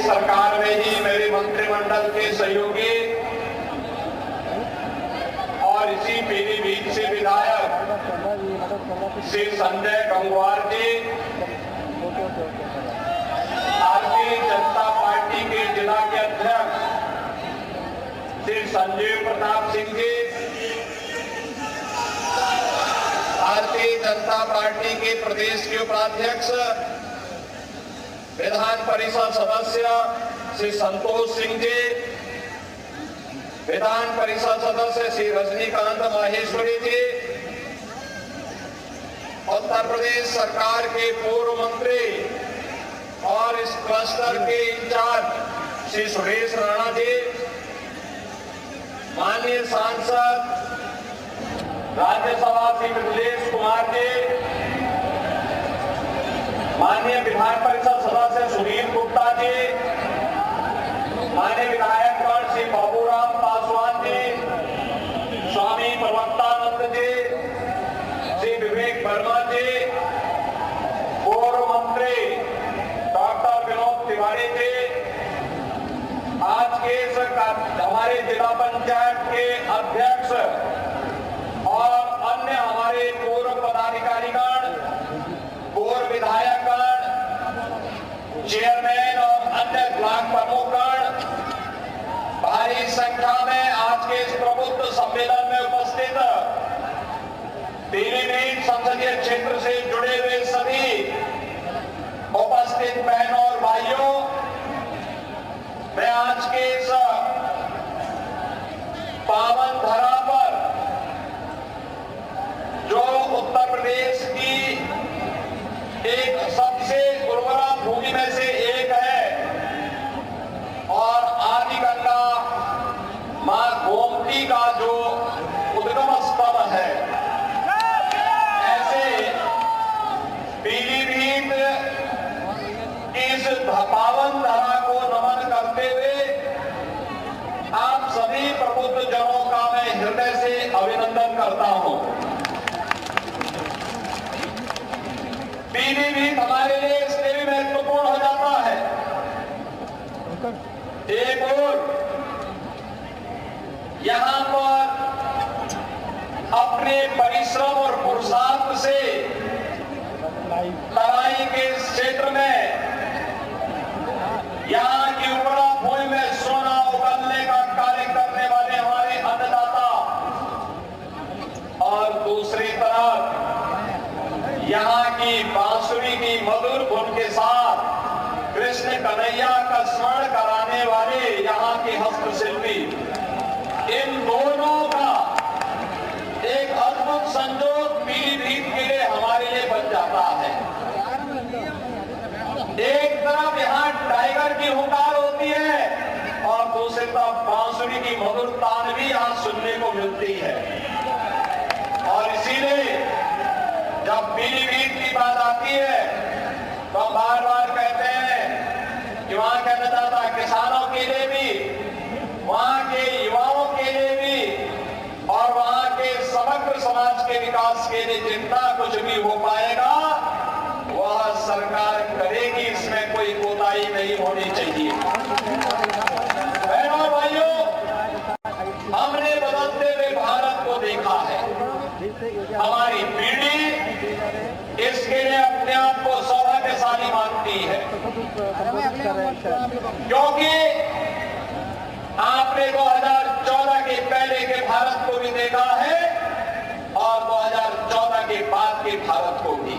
सरकार में ही मेरे मंत्रिमंडल के सहयोगी और इसी पीलीभीत से विधायक श्री संजय गंगवार जी, भारतीय जनता पार्टी के जिला के अध्यक्ष श्री संजीव प्रताप सिंह जी, भारतीय जनता पार्टी के प्रदेश के उपाध्यक्ष विधान परिषद सदस्य श्री संतोष सिंह जी, विधान परिषद सदस्य श्री रजनीकांत माहेश्वरी जी, उत्तर प्रदेश सरकार के पूर्व मंत्री और इस क्लस्टर के इंचार्ज श्री सुरेश राणा जी, माननीय सांसद राज्यसभा श्री मिथिलेश कुमार जी, माननीय विधान परिषद सदस्य सुनील गुप्ता जी, माननीय विधायकगण श्री बाबूराम पासवान जी, स्वामी प्रवक्तानंद जी, श्री विवेक वर्मा जी, पूर्व मंत्री डॉक्टर विनोद तिवारी जी, आज के हमारे जिला पंचायत के अध्यक्ष और अन्य हमारे पूर्व पदाधिकारीगण, पूर्व विधायकगण, चेयरमैन और अन्य ब्लॉक प्रमुखगण, भारी संख्या में आज के इस प्रबुद्ध सम्मेलन में उपस्थित पीलीभीत संसदीय क्षेत्र से जुड़े हुए सभी उपस्थित बहनों और भाइयों, मैं आज के इस पावन धरा पर जो उत्तर प्रदेश की एक सबसे उर्वरा भूमि में से एक है और आदि गंगा मां गोमती का जो उद्गम स्थल है, ऐसे पीलीभीत इस पावन धरा को नमन करते हुए आप सभी प्रबुद्ध जनों का मैं हृदय से अभिनंदन करता हूं। पीलीभीत हमारे लिए इसलिए भी महत्वपूर्ण हो जाता है, एक और यहां पर अपने परिश्रम और पुरुषार्थ से तराई के क्षेत्र में यहां की उर्वरा भूमि में सोना उगलने का कार्य करने वाले हमारे अन्नदाता, और दूसरी तरफ यहाँ की बांसुरी की मधुर धुन के साथ कृष्ण कन्हैया का स्मरण कराने वाले यहाँ के हस्तशिल्पी, इन दोनों का एक अद्भुत संयोग पीलीभीत के लिए हमारे लिए बन जाता है। एक तरफ यहाँ टाइगर की हुंकार होती है और दूसरी तरफ बांसुरी की मधुर तान भी यहाँ सुनने को मिलती है, और इसीलिए जब पीलीभीत की बात आती है तो हम बार बार कहते हैं कि वहां के अन्नदाता किसानों के लिए भी, वहां के युवाओं के लिए भी और वहां के समग्र समाज के विकास के लिए जितना कुछ भी हो पाएगा वह सरकार करेगी, इसमें कोई कोताही नहीं होनी चाहिए। बहनों भाइयों, हमने बदलते हुए भारत को देखा है, हमारी पीढ़ी इसके लिए अपने आप को सौभाग्यशाली मानती है, क्योंकि आपने 2014 के पहले के भारत को भी देखा है और 2014 के बाद के भारत को भी।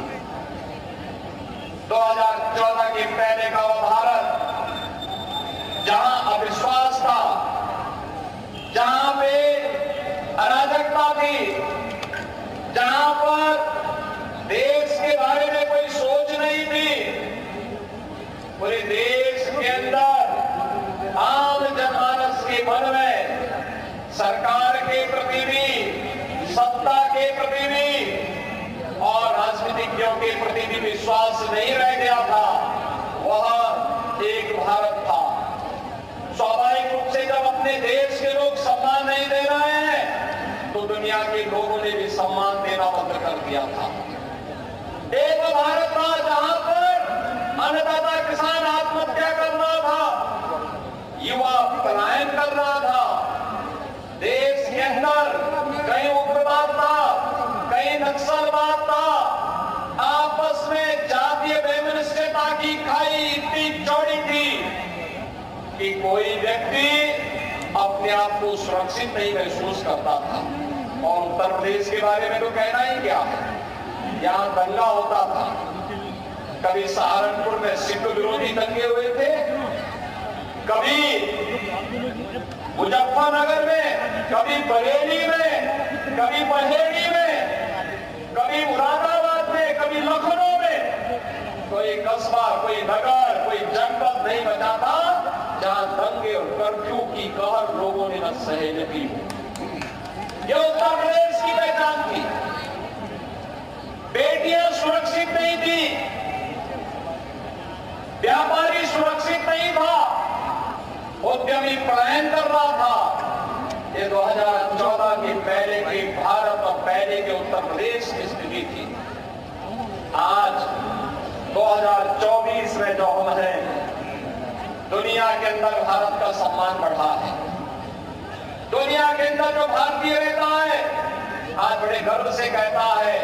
2014 के पहले का वो भारत जहां अविश्वास था, जहां पे अराजकता थी, जहां पर देश के बारे में कोई सोच नहीं थी, पूरे देश के अंदर आम जनमानस के मन में सरकार के प्रति भी, सत्ता के प्रति भी और राजनीतिज्ञों के प्रति भी विश्वास नहीं रह गया था। वह एक भारत था। स्वाभाविक रूप से जब अपने देश के लोग सम्मान नहीं दे रहे हैं तो दुनिया के लोगों ने भी सम्मान देना बंद कर दिया था। एक भारत था जहां पर अन्नदाता किसान आत्महत्या कर रहा था, कि कोई व्यक्ति अपने आप को सुरक्षित नहीं महसूस करता था। और उत्तर प्रदेश के बारे में तो कहना ही क्या है, यहां दंगा होता था। कभी सहारनपुर में सिख विरोधी दंगे हुए थे, कभी मुजफ्फरनगर में, कभी बरेली में, कभी बहेड़ी में, कभी मुरादाबाद में, कभी लखनऊ में। कोई कस्बा, कोई नगर, कोई जनपद नहीं बचा था जहां दंगे और कर्फ्यू की कहर लोगों ने न सहे न की। यह उत्तर प्रदेश की पहचान थी। बेटियां सुरक्षित नहीं थी, व्यापारी सुरक्षित नहीं था, उद्यमी पलायन कर रहा था। ये 2014 के पहले के भारत और पहले के उत्तर प्रदेश की स्थिति थी। आज 2024 में जो हम हैं, दुनिया के अंदर भारत का सम्मान बढ़ा है। दुनिया के अंदर जो भारतीय रहता है आज बड़े गर्व से कहता है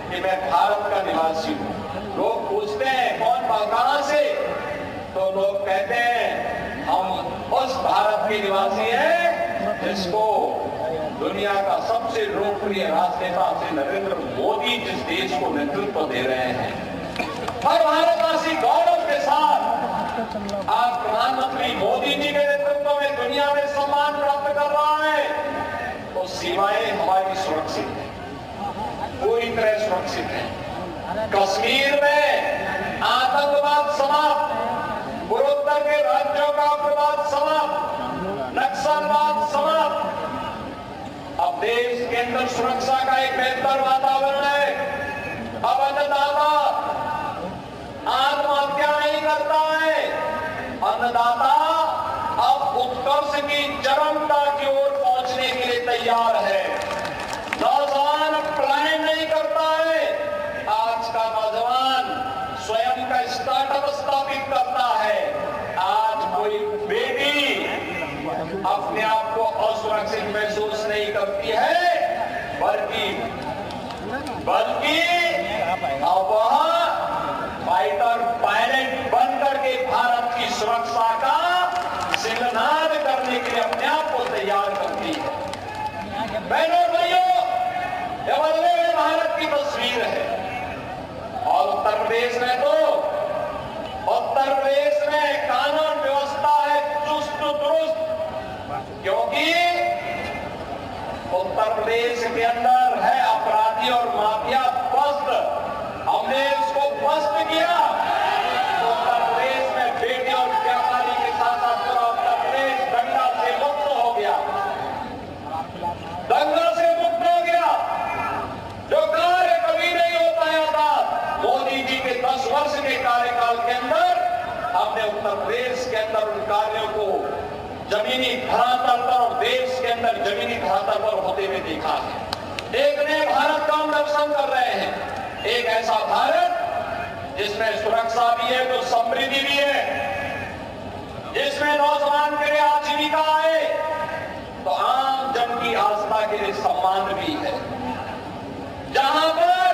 कि मैं भारत का निवासी हूं। लोग पूछते हैं कौन कहां से, तो लोग कहते हैं हम उस भारत के निवासी हैं जिसको दुनिया का सबसे लोकप्रिय राजनेता श्री नरेंद्र मोदी जिस देश को नेतृत्व दे रहे हैं। और भारतवासी गौरव के साथ आज प्रधानमंत्री मोदी जी के नेतृत्व में दुनिया में सम्मान प्राप्त कर रहा है। तो सीमाएं हमारी सुरक्षित है, पूरी तरह सुरक्षित है। कश्मीर में आतंकवाद समाप्त, पूर्वोत्तर के राज्यों का उग्रवाद समाप्त, नक्सलवाद समाप्त। अब देश के अंदर सुरक्षा का एक बेहतर वातावरण है। अब अन्नदाता आत्महत्या नहीं करता है। अन्नदाता अब उत्कर्ष की चरमता की ओर पहुंचने के लिए तैयार है। नौजवान पलायन नहीं करता है। आज का नौजवान स्वयं का स्टार्टअप स्थापित करता है। आज कोई बेटी अपने आप को असुरक्षित महसूस नहीं करती है, बल्कि अब वह फाइटर पायलट बनकर के भारत की सुरक्षा का सिंहनाद करने के लिए अपने आप को तैयार करती है। बहनों और भाइयों, यह बदले हुए भारत की तस्वीर है। और उत्तर प्रदेश में कानून व्यवस्था है चुस्त दुरुस्त, क्योंकि उत्तर प्रदेश के अंदर है अपराधी और माफिया पस्त। हमने इसको पस्त किया। उत्तर प्रदेश में बेटी और व्यापारी के साथ पूरा उत्तर प्रदेश दंगा से मुक्त हो गया, दंगा से मुक्त हो गया। जो कार्य कभी नहीं हो पाया था, मोदी जी के 10 वर्ष के कार्यकाल के अंदर हमने उत्तर प्रदेश के अंदर उन कार्यों को जमीनी धरातल पर और देश के अंदर जमीनी धरातल पर होते हुए देखा है। एक नए भारत का हम दर्शन कर रहे हैं। एक ऐसा भारत जिसमें सुरक्षा भी है तो समृद्धि भी है, जिसमें नौजवान के लिए आजीविका है तो आम जन की आस्था के लिए सम्मान भी है, जहां पर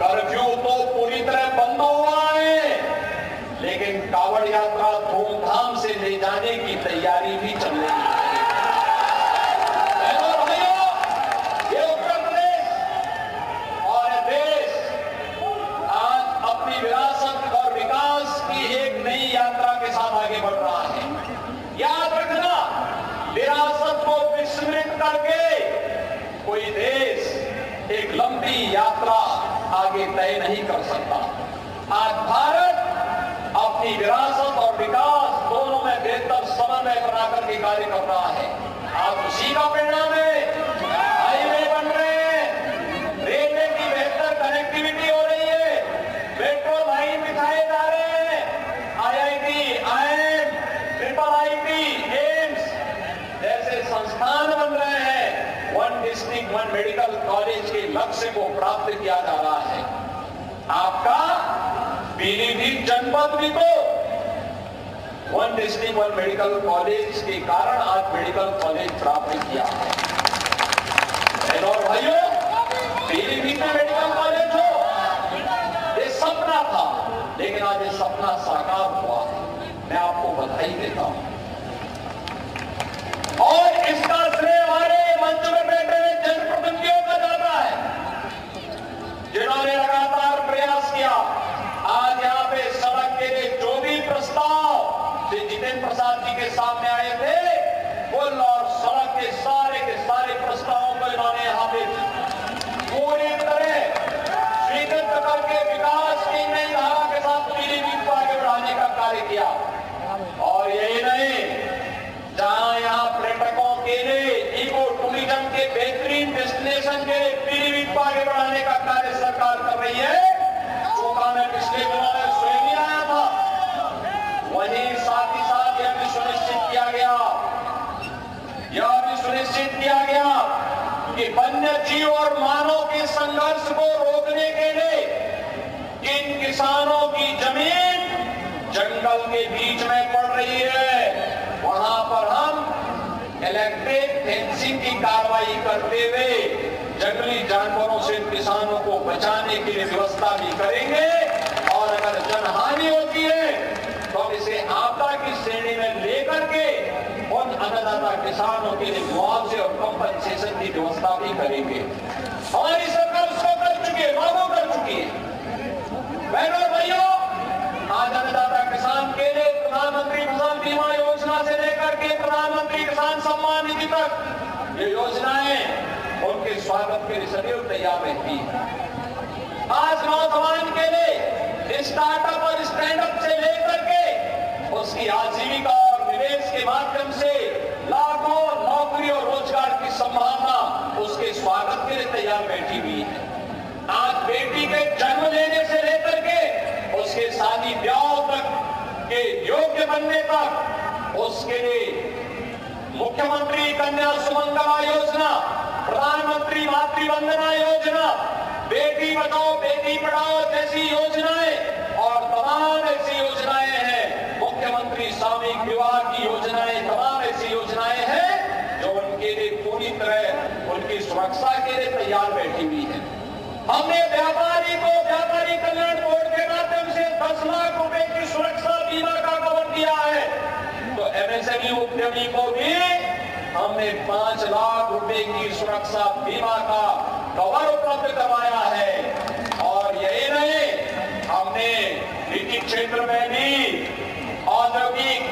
कर्फ्यू तो पूरी तरह बंद हुआ है, लेकिन कावड़ यात्रा धूमधाम से ले जाने की तैयारी भी चल रही है। ये उत्तर प्रदेश और देश आज अपनी विरासत और विकास की एक नई यात्रा के साथ आगे बढ़ रहा है। याद रखना, विरासत को विस्मृत करके कोई देश एक लंबी यात्रा आगे तय नहीं कर सकता। आज भारत अपनी विरासत और विकास दोनों में बेहतर समन्वय बनाकर के कार्य कर रहा है। आज उसी का परिणाम है। हाईवे बन रहे हैं, रेलवे की बेहतर कनेक्टिविटी हो रही है, मेट्रो लाइन बिछाए जा रहे हैं, IIT, IM, triple IT, AIIMS जैसे संस्थान बन रहे हैं। One district one medical college के लक्ष्य को प्राप्त किया जा रहा है। आपका पीलीभीत जनपद भी तो one district one medical college के कारण आज मेडिकल कॉलेज प्राप्त किया है। और भाइयों, पीलीभीत में मेडिकल कॉलेज हो, ये सपना था, लेकिन आज ये सपना साकार हुआ। मैं आपको बधाई देता हूं और इसका श्रेय हमारे मंच में बैठे हुए जनप्रतिनिधियों का जाता है, जिन्होंने लगातार प्रयास किया। आज यहाँ पे सड़क के लिए जो भी प्रस्ताव श्री जितेंद्र प्रसाद जी के सामने आए थे, पुल और सड़क के सारे प्रस्तावों को इन्होंने यहाँ पे पूरी तरह स्वीकृत करके विकास की नई धारा के साथ पीलीभीत को आगे बढ़ाने का कार्य किया। और यही नहीं, जहां यहाँ पर्यटकों के लिए इको टूरिज्म के बेहतरीन डेस्टिनेशन के लिए पीलीभीत को आगे बढ़ाने का कार्य सरकार कर रही है। चौका में पिछले दिनों में स्वयं ही आया था, वहीं साथ ही साथ यह भी सुनिश्चित किया गया कि वन्य जीव और मानव के संघर्ष को रोकने के लिए जिन किसानों की जमीन जंगल के बीच में पड़ रही है, वहां पर हम इलेक्ट्रिक फेंसिंग की कार्रवाई करते हुए जंगली जानवरों से किसानों को बचाने के लिए व्यवस्था भी करेंगे। और अगर जनहानि होती है तो हम इसे आपदा की श्रेणी में लेकर के उन अन्नदाता किसानों के लिए मुआवजे और कंपनसेशन की व्यवस्था भी करेंगे। हमारी सरकार उसको कर चुकी है, लागू कर चुकी है। बहनों भाइयों, आज अन्नदाता किसान के लिए प्रधानमंत्री फसल बीमा योजना से लेकर के प्रधानमंत्री किसान सम्मान निधि तक ये योजनाएं उनके स्वागत के लिए सदैव तैयार रहती है। आज नौजवान के लिए स्टार्टअप और स्टैंडअप से लेकर के उसकी आजीविका और निवेश के माध्यम से लाखों नौकरी और रोजगार की संभावना उसके स्वागत के लिए तैयार बैठी हुई है। आज बेटी के जन्म लेने से लेकर के उसके शादी ब्याह तक के योग्य बनने तक उसके लिए मुख्यमंत्री कन्या सुमंगला योजना, प्रधानमंत्री मातृ वंदना योजना, बेटी बचाओ बेटी पढ़ाओ जैसी योजनाएं और तमाम ऐसी योजनाएं हैं, मुख्यमंत्री सामूहिक विवाह की योजनाएं, तमाम ऐसी योजनाएं हैं जो उनके लिए पूरी तरह उनकी सुरक्षा के लिए तैयार बैठी हुई है। हमने व्यापारी को व्यापारी कल्याण बोर्ड के माध्यम से 10 लाख रुपए की सुरक्षा बीमा का कवर दिया है, तो एमएसएमई उद्यमी को भी हमने 5 लाख रुपए की सुरक्षा बीमा का कवर उपलब्ध करवाया है। और यही नहीं, हमने निजी क्षेत्र में भी औद्योगिक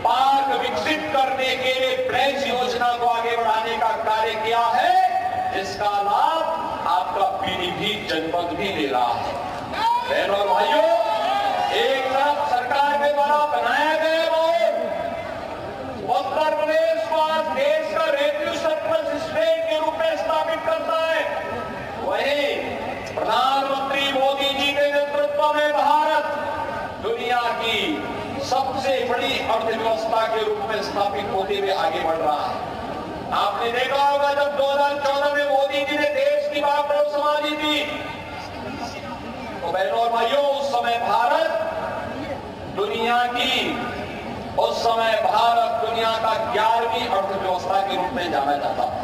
पार्क विकसित करने के लिए प्लेस योजना को आगे बढ़ाने का कार्य किया है, जिसका लाभ आपका पीलीभीत जनपद भी ले रहा है। बहनों और भाइयों, एक तरफ सरकार के द्वारा बनाया गया बोर्ड उत्तर प्रदेश को आज देश का रेवेन्यू सरप्लस स्टेट के रूप में स्थापित करता है, वहीं प्रधानमंत्री मोदी जी के नेतृत्व में भारत दुनिया की सबसे बड़ी अर्थव्यवस्था के रूप में स्थापित होते हुए आगे बढ़ रहा है। आपने देखा होगा जब 2014 में मोदी जी ने देश की बागडोर संभाली थी, तो बहनों और भाइयों, उस समय भारत दुनिया का 11वीं अर्थव्यवस्था के रूप में जाना जाता था।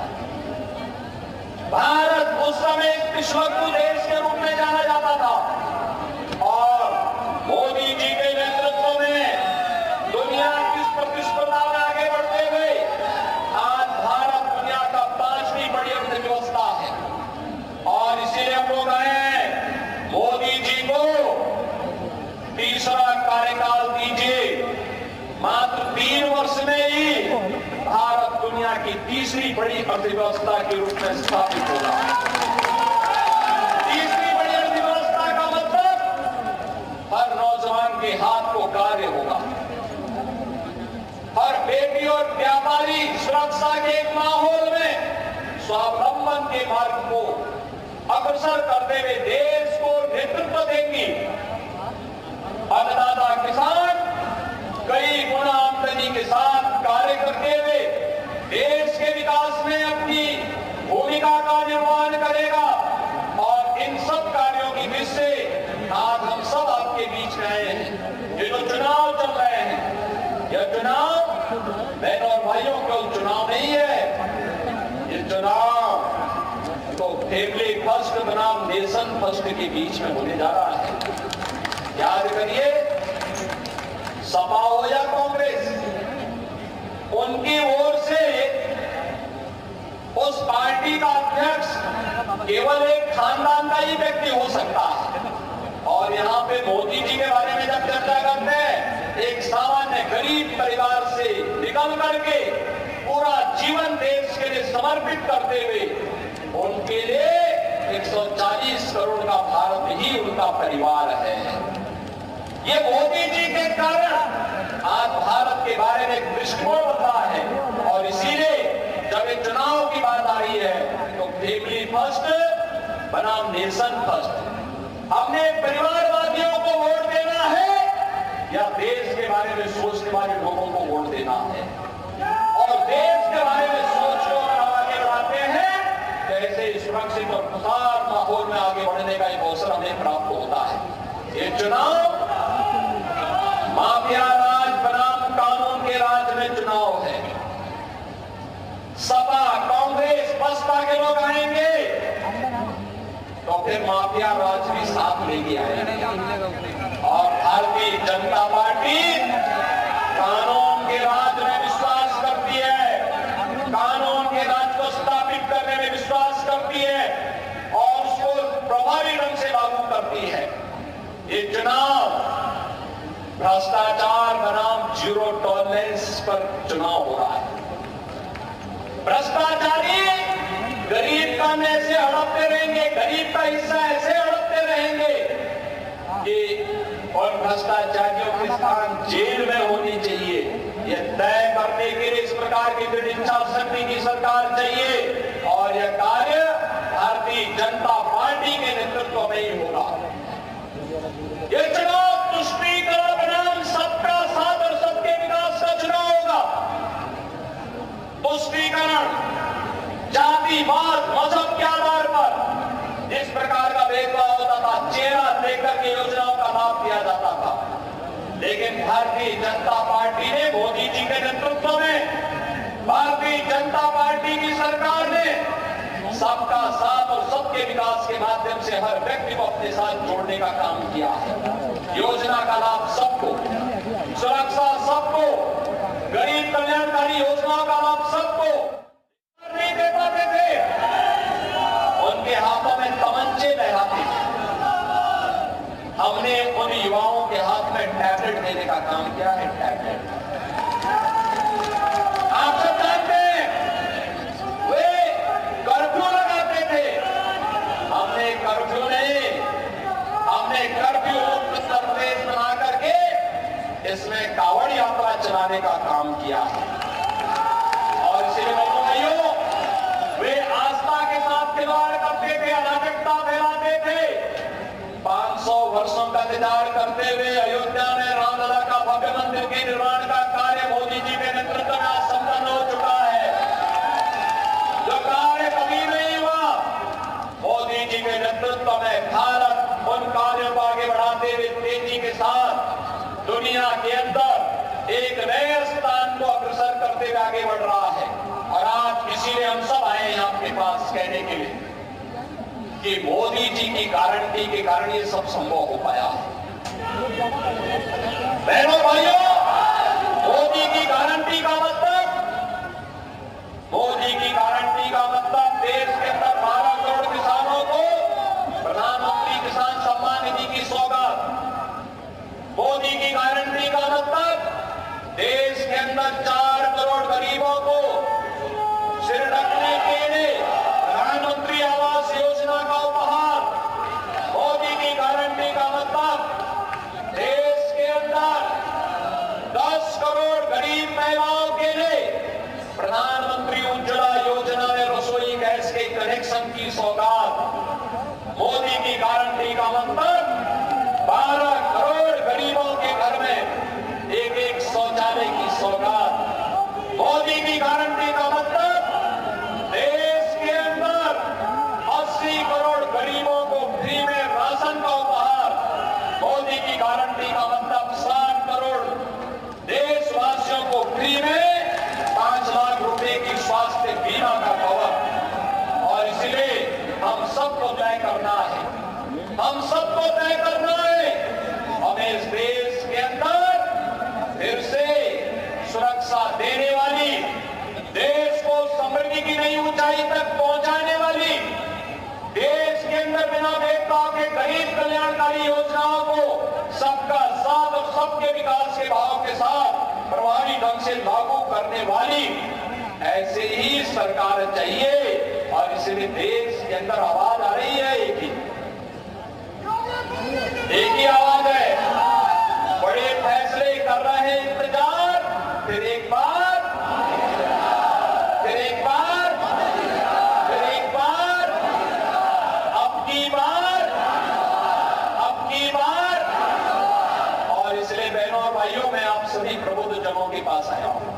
भारत उस समय एक पिछड़ू देश के रूप में जाना जाता था और मोदी जी के नेतृत्व में दुनिया की प्रतिस्पर्धा में आगे बढ़ते हुए आज भारत दुनिया का 5वीं बड़ी अर्थव्यवस्था है। और इसीलिए हम लोग आए, मोदी जी को तीसरा कार्यकाल दीजिए, मात्र 3 वर्ष में ही भारत दुनिया की तीसरी बड़ी अर्थव्यवस्था के रूप में स्थापित होगा। तीसरी बड़ी अर्थव्यवस्था का मतलब हर नौजवान के हाथ को कार्य होगा, हर बेटी और व्यापारी सुरक्षा के एक माहौल में स्वावलंबन के मार्ग को अग्रसर करते हुए देश को नेतृत्व देंगी। अन्नदाता किसान कई गुना आमदनी के साथ कार्य करते हुए देश के विकास में अपनी भूमिका का निर्वहन करेगा। और इन सब कार्यों की वजह से आज हम सब आपके बीच में आए हैं। ये जो चुनाव चल रहे हैं, यह चुनाव बहनों और भाइयों केवल चुनाव नहीं है, ये चुनाव तो फैमिली फर्स्ट बनाम नेशन फर्स्ट के बीच में होने जा रहा है। याद करिए, सपा हो या कांग्रेस उनकी ओर से उस पार्टी का अध्यक्ष केवल एक खानदान का ही व्यक्ति हो सकता है। और यहाँ पे मोदी जी के बारे में जब चर्चा करते हैं, एक सामान्य गरीब परिवार से निकल करके पूरा जीवन देश के लिए समर्पित करते हुए उनके लिए 140 करोड़ का भारत ही उनका परिवार है। ये मोदी जी के कारण आज भारत के बारे में एक दृष्टिकोण बदला है। और इसीलिए जब एक चुनाव की बात आई है तो फैमिली फर्स्ट बनाम नेशन फर्स्ट, हमने परिवारवादियों को वोट देना है या देश के बारे में सोचने वाले लोगों को वोट देना है। और देश के बारे में सोच को अगर आगे बढ़ाते हैं तो ऐसे सुरक्षित और खुशहाल माहौल में आगे बढ़ने का एक अवसर हमें प्राप्त होता है। ये चुनाव माफिया राज बनाम कानून के राज में चुनाव है। सपा, कांग्रेस, बसपा के लोग आएंगे तो फिर माफिया राज भी साथ लेके आएंगे। और भारतीय जनता पार्टी कानून के राज में विश्वास करती है, कानून के राज को स्थापित करने में विश्वास करती है और उसको प्रभावी ढंग से लागू करती है। ये चुनाव भ्रष्टाचार बनाम जीरो टॉलरेंस पर चुनाव हो रहा है। भ्रष्टाचारी गरीब का ऐसे हड़पते रहेंगे, गरीब का हिस्सा ऐसे हड़पते रहेंगे कि और भ्रष्टाचारियों के स्थान जेल में होनी चाहिए। यह तय करने के लिए इस प्रकार की दृढ़ इच्छा शक्ति की सरकार चाहिए और यह कार्य भारतीय जनता पार्टी के नेतृत्व में ही होगा। यह चुनाव तुष्टीकरण बनाम सबका साथ और सबके विकास का चुनाव होगा। तुष्टीकरण जातिवाद मजहब के आधार पर जिस प्रकार का भेदभाव होता था, चेहरा देखकर के योजनाओं का लाभ दिया जाता था, लेकिन भारतीय जनता पार्टी ने मोदी जी के नेतृत्व में भारतीय जनता पार्टी की सरकार ने सबका साथ और सबके विकास के माध्यम से हर व्यक्ति को अपने साथ जोड़ने का काम किया है। योजना का लाभ सबको, सुरक्षा सबको, गरीब कल्याणकारी योजनाओं का लाभ सबको नहीं दे पाते थे। उनके हाथों में तमंचे लहराते थे। हमने उन युवाओं के हाथ में टैबलेट देने का काम किया है। टैबलेट आप सब जानते हैं, वे कर्फ्यू लगाते थे। हमने कर्फ्यू नहीं, हमने कर्फ्यू मुक्त उत्तर प्रदेश बना करके इसमें कावड़ यात्रा चलाने का काम किया है। और इसलिए भाइयों, वे आस्था के साथ खिलवाड़ करते थे, अराजकता फैलाते थे। 500 वर्षों का इंतजार करते हुए अयोध्या में रामलला का भव्य मंदिर के निर्माण का कार्य मोदी जी के नेतृत्व में आज संपन्न हो चुका है। जो कार्य कभी नहीं हुआ, मोदी जी के नेतृत्व में भारत उन कार्यों को आगे बढ़ाते हुए तेजी के साथ दुनिया के अंदर एक नए स्थान को अग्रसर करते हुए आगे बढ़ रहा है। और आज इसीलिए हम सब आए हैं आपके पास कहने के लिए कि मोदी जी की गारंटी के कारण ये सब संभव हो पाया है। बहनों भाइयों, मोदी की गारंटी का मतलब, मोदी की गारंटी का मतलब देश के अंदर 12 करोड़ किसानों को प्रधानमंत्री किसान सम्मान निधि की सौगात। मोदी की गारंटी का मतलब देश के अंदर 4 करोड़ गरीबों को सिर ढकने के लिए प्रधानमंत्री आवास योजना का उपहार। मोदी की गारंटी का मतलब देश के अंदर 10 करोड़ गरीब महिलाओं के लिए प्रधानमंत्री उज्ज्वला योजना में रसोई गैस के कनेक्शन की सौगात। मोदी की गारंटी का मतलब 12 करोड़ गरीबों के घर में एक शौचालय की सौगात। मोदी की गारंटी का मतलब देश के अंदर 80 करोड़ गरीबों को फ्री में राशन का उपहार। मोदी की गारंटी का मतलब 60 करोड़ देशवासियों को फ्री में 5 लाख रुपए की स्वास्थ्य बीमा का कवर। और इसलिए हम सबको तय करना है, हम सबको तय करना है, हमें इस देश के अंदर फिर से सुरक्षा देने वाली सहित कल्याणकारी योजनाओं को सबका साथ और सबके विकास के भाव के साथ प्रभावी ढंग से लागू करने वाली ऐसे ही सरकार चाहिए। और इसलिए देश के अंदर आवाज आ रही है एक ही आवाज है। बड़े फैसले कर रहे हैं इंतजार, फिर एक बार, फिर एक बार, फिर एक बार, अब की बार, अब की बार। और इसलिए बहनों और भाइयों, मैं आप सभी प्रबुद्ध जनों के पास आया हूं।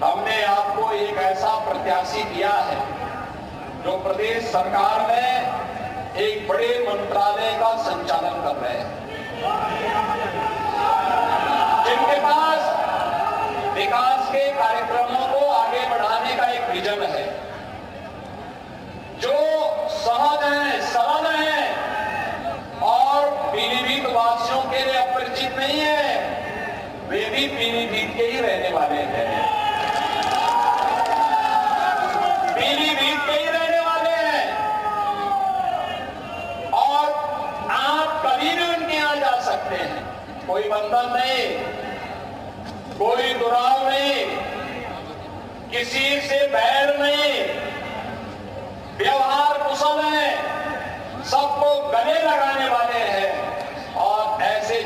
हमने आपको एक ऐसा प्रत्याशी दिया है जो प्रदेश सरकार में एक बड़े मंत्रालय का संचालन कर रहे हैं, जिनके पास विकास के कार्यक्रमों को आगे बढ़ाने का एक विजन है, जो सहज है, सरल है और पीलीभीत वासियों के लिए अपरिचित नहीं है। वे भी पीलीभीत के ही रहने वाले हैं, पीलीभीत के ही रहने वाले हैं और आप कभी भी उनके यहां जा सकते हैं। कोई बंधन नहीं, कोई दुराव नहीं, किसी से बैर नहीं, व्यवहार कुशल है, सबको गले लगाने वाले हैं। और ऐसे